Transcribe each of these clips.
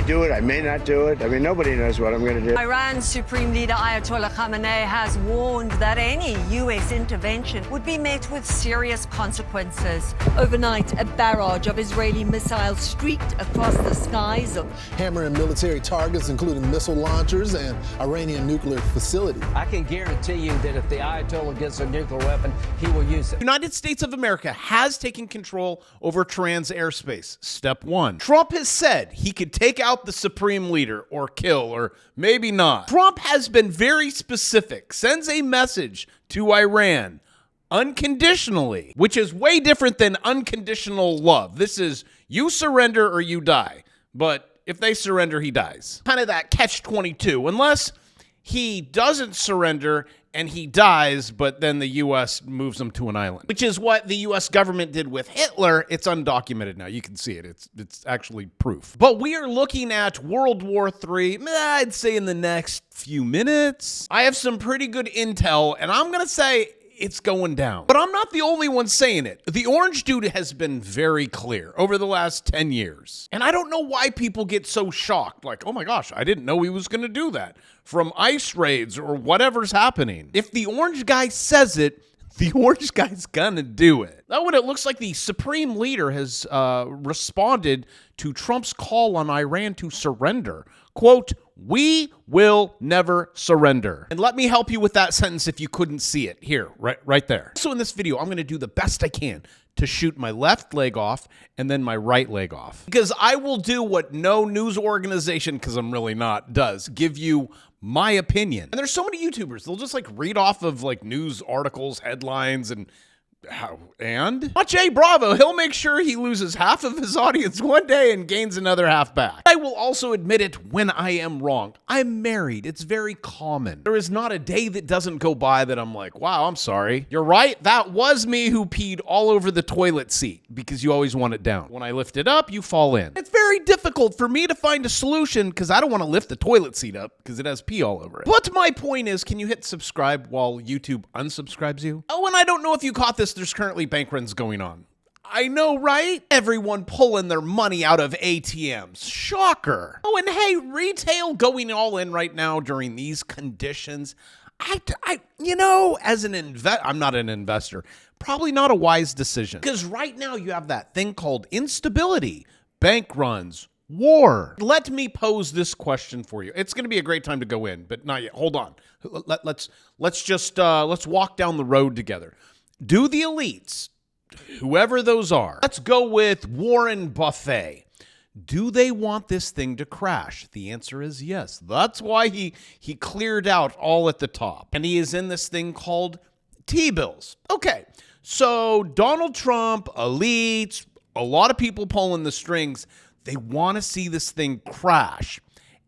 may do it, I may not do it. I mean, nobody knows what I'm going to do. Iran's Supreme Leader Ayatollah Khamenei has warned that any U.S. intervention would be met with serious consequences. Overnight, a barrage of Israeli missiles streaked across the skies of hammering military targets, including missile launchers and Iranian nuclear facilities. I can guarantee you that if the Ayatollah gets a nuclear weapon, he will use it. The United States of America has taken control over trans airspace. Step one. Trump has said he could take out the supreme leader or kill, or maybe not. Trump has been very specific, sends a message to Iran unconditionally, which is way different than unconditional love. This is you surrender or you die. But if they surrender, he dies. Kind of that catch-22, unless he doesn't surrender and he dies, but then the U.S. moves him to an island, which is what the U.S. government did with Hitler. It's undocumented now. You can see it. It's actually proof. But we are looking at World War III, I'd say in the next few minutes. I have some pretty good intel, and I'm going to say it's going down. But I'm not the only one saying it. The orange dude has been very clear over the last 10 years. And I don't know why people get so shocked. Like, oh my gosh, I didn't know he was going to do that. From ice raids or whatever's happening. If the orange guy says it, the orange guy's gonna do it. Now, when it looks like the supreme leader has responded to Trump's call on Iran to surrender. Quote, "We will never surrender." And let me help you with that sentence if you couldn't see it. Here, right there. So in this video, I'm going to do the best I can to shoot my left leg off and then my right leg off. Because I will do what no news organization, because I'm really not, does. Give you my opinion. And there's so many YouTubers, they'll just like read off of like news articles, headlines, and watch A Bravo. He'll make sure he loses half of his audience one day and gains another half back. I will also admit it when I am wrong. I'm married. It's very common. There is not a day that doesn't go by that I'm like, wow, I'm sorry. You're right. That was me who peed all over the toilet seat, because you always want it down. When I lift it up, you fall in. It's very difficult for me to find a solution because I don't want to lift the toilet seat up because it has pee all over it. But my point is, can you hit subscribe while YouTube unsubscribes you? Oh, and I don't know if you caught this. There's currently bank runs going on. I know, right? Everyone pulling their money out of ATMs. Shocker. Oh, and hey, retail going all in right now during these conditions. You know, as an I'm not an investor. Probably not a wise decision. Because right now you have that thing called instability, bank runs, war. Let me pose this question for you. It's going to be a great time to go in, but not yet. Hold on. Let's walk down the road together. Do the elites, whoever those are, let's go with Warren Buffett. Do they want this thing to crash? The answer is yes. That's why he cleared out all at the top. And he is in this thing called T-bills. Okay, so Donald Trump, elites, a lot of people pulling the strings, they want to see this thing crash.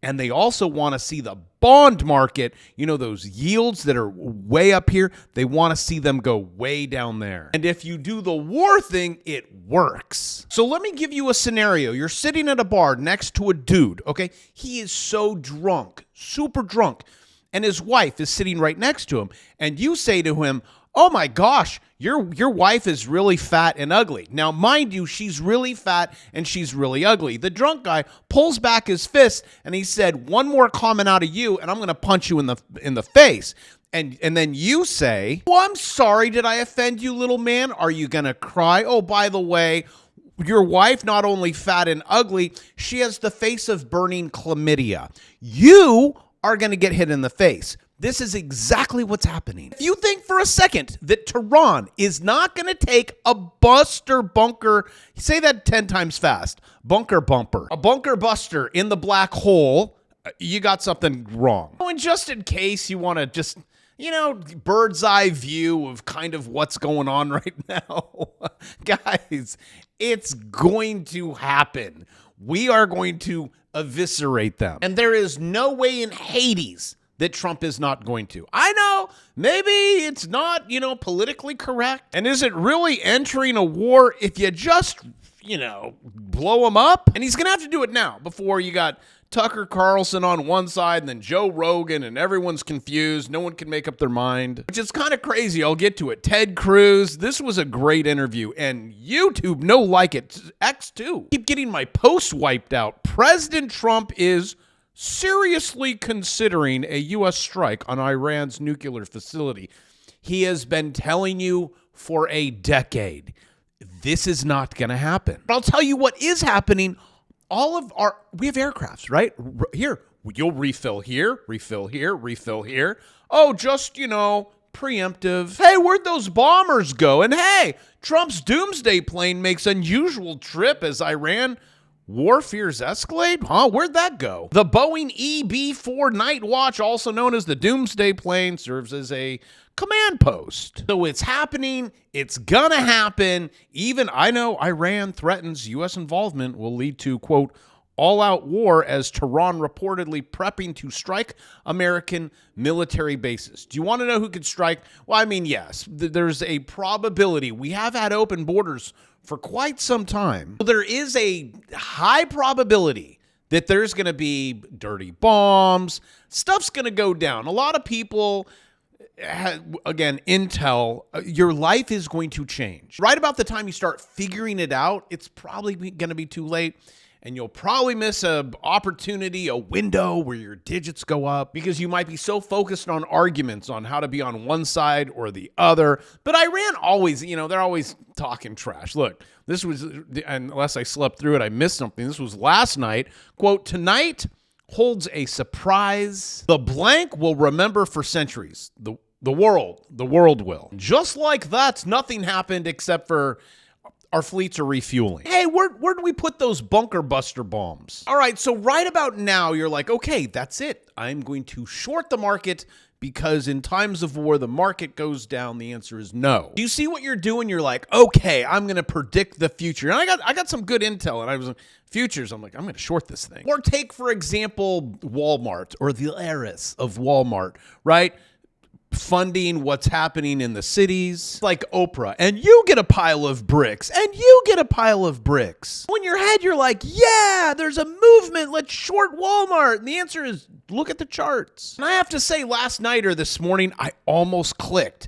And they also want to see the bond market, you know, those yields that are way up here, they want to see them go way down there. And if you do the war thing, it works. So let me give you a scenario. You're sitting at a bar next to a dude, okay? He is so drunk, super drunk, and his wife is sitting right next to him. And you say to him, "Oh my gosh, your wife is really fat and ugly." Now, mind you, she's really fat and she's really ugly. The drunk guy pulls back his fist and he said, "One more comment out of you and I'm going to punch you in the face." And then you say, "Oh, I'm sorry. Did I offend you, little man? Are you going to cry? Oh, by the way, your wife not only fat and ugly, she has the face of burning chlamydia." You are going to get hit in the face. This is exactly what's happening. If you think for a second that Tehran is not going to take a buster bunker, say that 10 times fast, bunker bumper, a bunker buster in the black hole, you got something wrong. And just in case you want to just, you know, bird's eye view of kind of what's going on right now, guys, it's going to happen. We are going to eviscerate them. And there is no way in Hades that Trump is not going to. I know, maybe it's not, you know, politically correct. And is it really entering a war if you just blow them up. And he's going to have to do it now before you got Tucker Carlson on one side and then Joe Rogan, and everyone's confused. No one can make up their mind, which is kind of crazy. I'll get to it. Ted Cruz, this was a great interview, and YouTube, no like it. X too. Keep getting my posts wiped out. President Trump is seriously considering a U.S. strike on Iran's nuclear facility. He has been telling you for a decade, this is not going to happen. But I'll tell you what is happening. We have aircrafts, right? Here, you'll refill here, refill here, refill here. Oh, just, preemptive. Hey, where'd those bombers go? And hey, Trump's doomsday plane makes unusual trip as Iran war fears escalate? Huh? Where'd that go? The Boeing EB-4 Night Watch, also known as the doomsday plane, serves as a command post. So it's happening. It's gonna happen. Even I know Iran threatens U.S. involvement will lead to, quote, all-out war as Tehran reportedly prepping to strike American military bases. Do you want to know who could strike? Well, I mean, yes, there's a probability. We have had open borders for quite some time. There is a high probability that there's going to be dirty bombs. Stuff's going to go down. A lot of people, again, intel, your life is going to change. Right about the time you start figuring it out, it's probably going to be too late. And you'll probably miss an opportunity, a window where your digits go up because you might be so focused on arguments on how to be on one side or the other. But Iran always, they're always talking trash. Look, this was, unless I slept through it, I missed something. This was last night. Quote, tonight holds a surprise. The blank will remember for centuries. The world will. Just like that, nothing happened except for our fleets are refueling. Hey, where do we put those bunker buster bombs? All right, so right about now, you're like, okay, that's it. I'm going to short the market because in times of war, the market goes down. The answer is no. Do you see what you're doing? You're like, okay, I'm going to predict the future. And I got some good intel, and I was futures. I'm like, I'm going to short this thing. Or take, for example, Walmart or the heiress of Walmart, right? Funding what's happening in the cities, like Oprah, and you get a pile of bricks, and you get a pile of bricks. In your head, you're like, yeah, there's a movement, let's short Walmart. And the answer is, look at the charts. And I have to say, last night or this morning, I almost clicked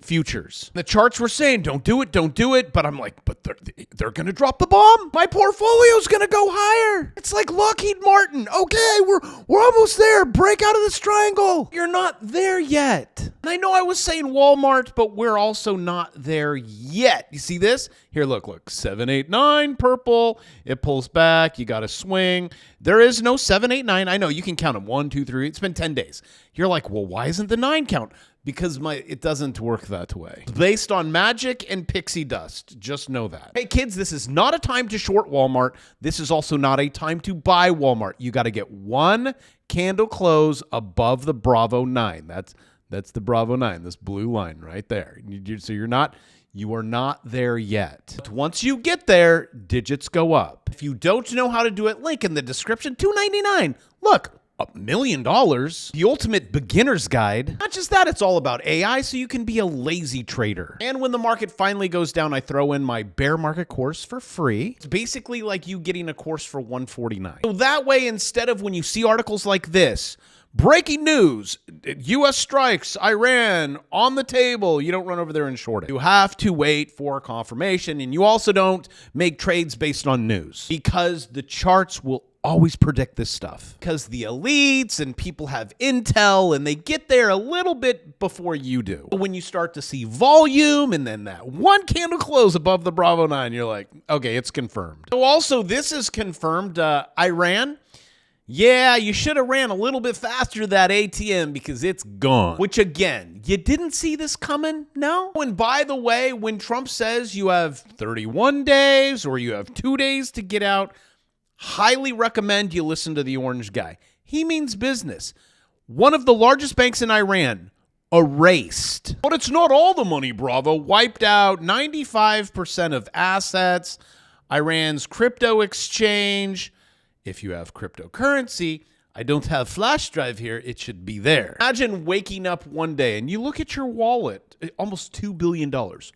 futures. The charts were saying, don't do it. But I'm like, but they're going to drop the bomb. My portfolio's going to go higher. It's like Lockheed Martin. Okay, we're almost there. Break out of this triangle. You're not there yet. And I know I was saying Walmart, but we're also not there yet. You see this? Here, look. 789 purple. It pulls back. You got to swing. There is no 789. I know you can count them. 1, 2, 3. It's been 10 days. You're like, well, why isn't the 9 count? Because it doesn't work that way. Based on magic and pixie dust. Just know that. Hey, kids, this is not a time to short Walmart. This is also not a time to buy Walmart. You got to get one candle close above the Bravo 9. That's the Bravo 9, this blue line right there. So you are not there yet. But once you get there, digits go up. If you don't know how to do it, link in the description, $2.99. Look. $1 million. The ultimate beginner's guide. Not just that, it's all about AI so you can be a lazy trader. And when the market finally goes down, I throw in my bear market course for free. It's basically like you getting a course for $149. So that way, instead of when you see articles like this, breaking news, U.S. strikes, Iran on the table, you don't run over there and short it. You have to wait for confirmation, and you also don't make trades based on news because the charts will always predict this stuff because the elites and people have intel and they get there a little bit before you do. When you start to see volume and then that one candle close above the Bravo 9, you're like, okay, it's confirmed. So also this is confirmed. Iran, yeah, you should have ran a little bit faster that ATM because it's gone. Which again, you didn't see this coming? No? And by the way, when Trump says you have 31 days or you have 2 days to get out, highly recommend you listen to the orange guy. He means business. One of the largest banks in Iran erased. But it's not all the money, Bravo. Wiped out 95% of assets. Iran's crypto exchange. If you have cryptocurrency, I don't have flash drive here. It should be there. Imagine waking up one day and you look at your wallet, almost $2 billion. Poof!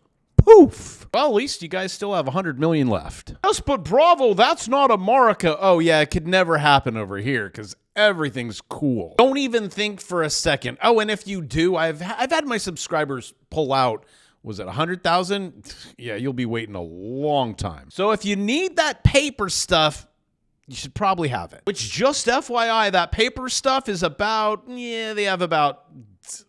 Poof. Well, at least you guys still have 100 million left. Yes, but Bravo, that's not America. Oh, yeah, it could never happen over here because everything's cool. Don't even think for a second. Oh, and if you do, I've had my subscribers pull out. Was it 100,000? Yeah, you'll be waiting a long time. So if you need that paper stuff, you should probably have it. Which, just FYI, that paper stuff is about, they have about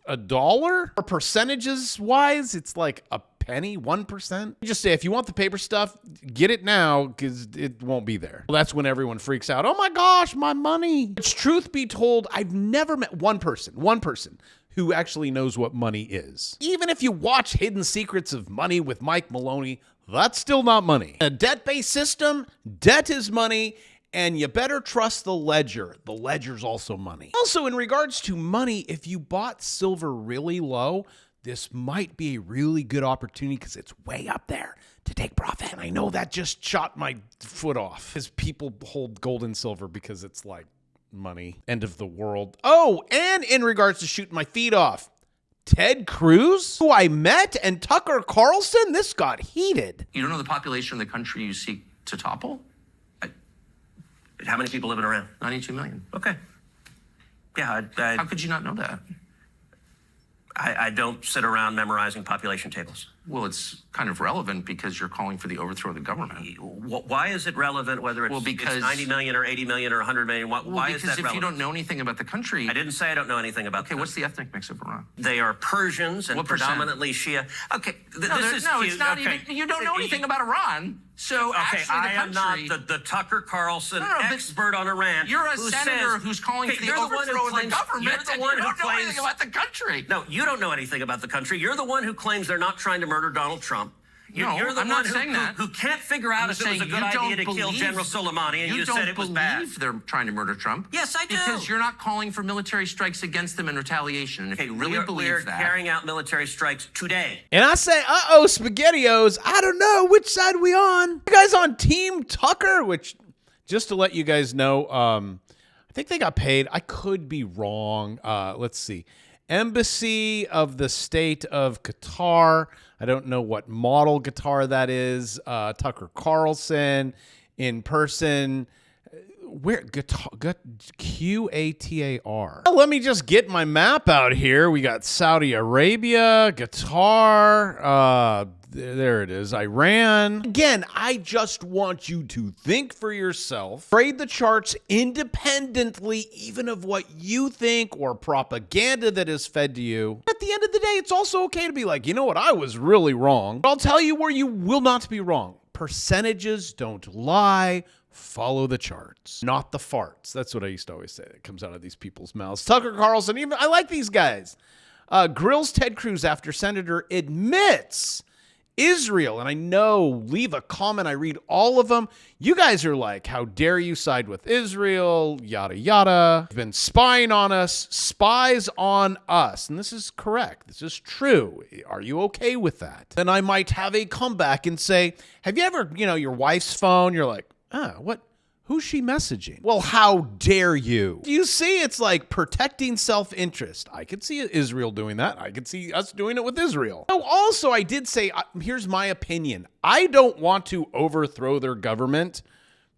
$1. Or percentages wise, it's like a penny, 1%. Just say, if you want the paper stuff, get it now because it won't be there. Well, that's when everyone freaks out. Oh my gosh, my money. Which, truth be told, I've never met one person who actually knows what money is. Even if you watch Hidden Secrets of Money with Mike Maloney, that's still not money. A debt-based system, debt is money, and you better trust the ledger. The ledger's also money. Also, in regards to money, if you bought silver really low, this might be a really good opportunity because it's way up there to take profit. And I know that just shot my foot off because people hold gold and silver because it's like money, end of the world. Oh, and in regards to shooting my feet off, Ted Cruz, who I met, and Tucker Carlson, this got heated. You don't know the population of the country you seek to topple? How many people living around? 92 million. Okay. Yeah, How could you not know that? I don't sit around memorizing population tables. Well, it's kind of relevant because you're calling for the overthrow of the government. Why is it relevant whether it's, it's 90 million or 80 million or 100 million? Why is that relevant? Because if you don't know anything about the country... I didn't say I don't know anything about Okay, what's the ethnic mix of Iran? They are Persians and What percent? predominantly Shia. Okay, this is no, cute. it's not Okay. even... You don't know anything about Iran. So Okay, actually I the am country... not the Tucker Carlson but expert on Iran. You're a who senator says, who's calling for the you're one who overthrow of the claims- government, You're the and one you who don't know claims anything about the country. No, you don't know anything about the country. You're the one who claims they're not trying to murder Donald Trump. No, You're the I'm one not saying that. who can't figure out I'm if it was a saying good you idea don't to kill believe- General Soleimani, and you said it was bad. You don't believe they're trying to murder Trump? Yes, I do. Because you're not calling for military strikes against them in retaliation. And if you really we're believe that... carrying out military strikes today. And I say, uh-oh, SpaghettiOs, I don't know which side we on. You guys on Team Tucker? Which, just to let you guys know, I think they got paid. I could be wrong. Let's see. Embassy of the State of Qatar. I don't know what model guitar that is. Tucker Carlson in person. Where guitar? QATAR. Let me just get my map out here. We got Saudi Arabia, Qatar. There it is. Iran. Again, I just want you to think for yourself. Trade the charts independently, even of what you think or propaganda that is fed to you. At the end of the day, it's also okay to be like, you know what? I was really wrong. But I'll tell you where you will not be wrong. Percentages don't lie. Follow the charts, not the farts. That's what I used to always say. That comes out of these people's mouths. Tucker Carlson, even I like these guys. Grills Ted Cruz after senator admits Israel, and I know, leave a comment. I read all of them. You guys are like, how dare you side with Israel, yada, yada. You've been spying on us, spies on us. And this is correct. This is true. Are you okay with that? Then I might have a comeback and say, have you ever, your wife's phone, you're like, what? Who's she messaging? Well, how dare you? You see, it's like protecting self-interest. I could see Israel doing that. I could see us doing it with Israel. Oh, also, I did say, here's my opinion. I don't want to overthrow their government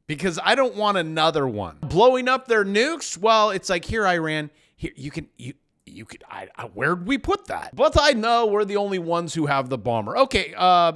because I don't want another one. Blowing up their nukes? Well, it's like, here, Iran, here, you could, where'd we put that? But I know we're the only ones who have the bomber. Okay,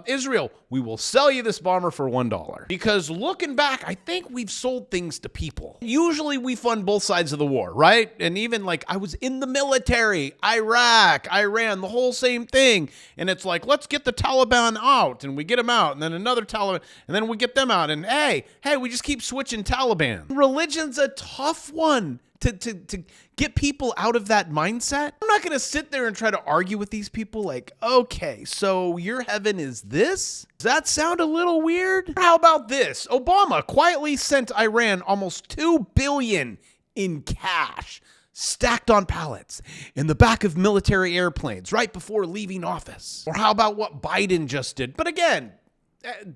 Israel, we will sell you this bomber for $1. Because looking back, I think we've sold things to people. Usually we fund both sides of the war, right? And even like I was in the military, Iraq, Iran, the whole same thing. And it's like, let's get the Taliban out. And we get them out. And then another Taliban. And then we get them out. And hey, we just keep switching Taliban. Religion's a tough one. To get people out of that mindset. I'm not going to sit there and try to argue with these people like, okay, so your heaven is this? Does that sound a little weird? How about this? Obama quietly sent Iran almost $2 billion in cash stacked on pallets in the back of military airplanes right before leaving office. Or how about what Biden just did? But again,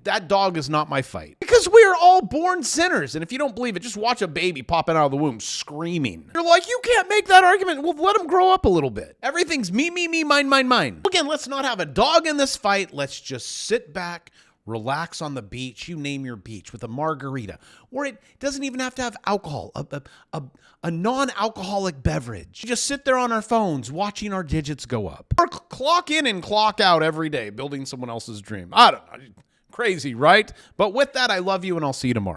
That dog is not my fight. Because we are all born sinners. And if you don't believe it, just watch a baby popping out of the womb screaming. You're like, you can't make that argument. Well, let him grow up a little bit. Everything's me, mine, mine. Again, let's not have a dog in this fight. Let's just sit back, relax on the beach. You name your beach with a margarita. Or it doesn't even have to have alcohol, a non-alcoholic beverage. Just sit there on our phones watching our digits go up. Or clock in and clock out every day, building someone else's dream. I don't know. Crazy, right? But with that, I love you and I'll see you tomorrow.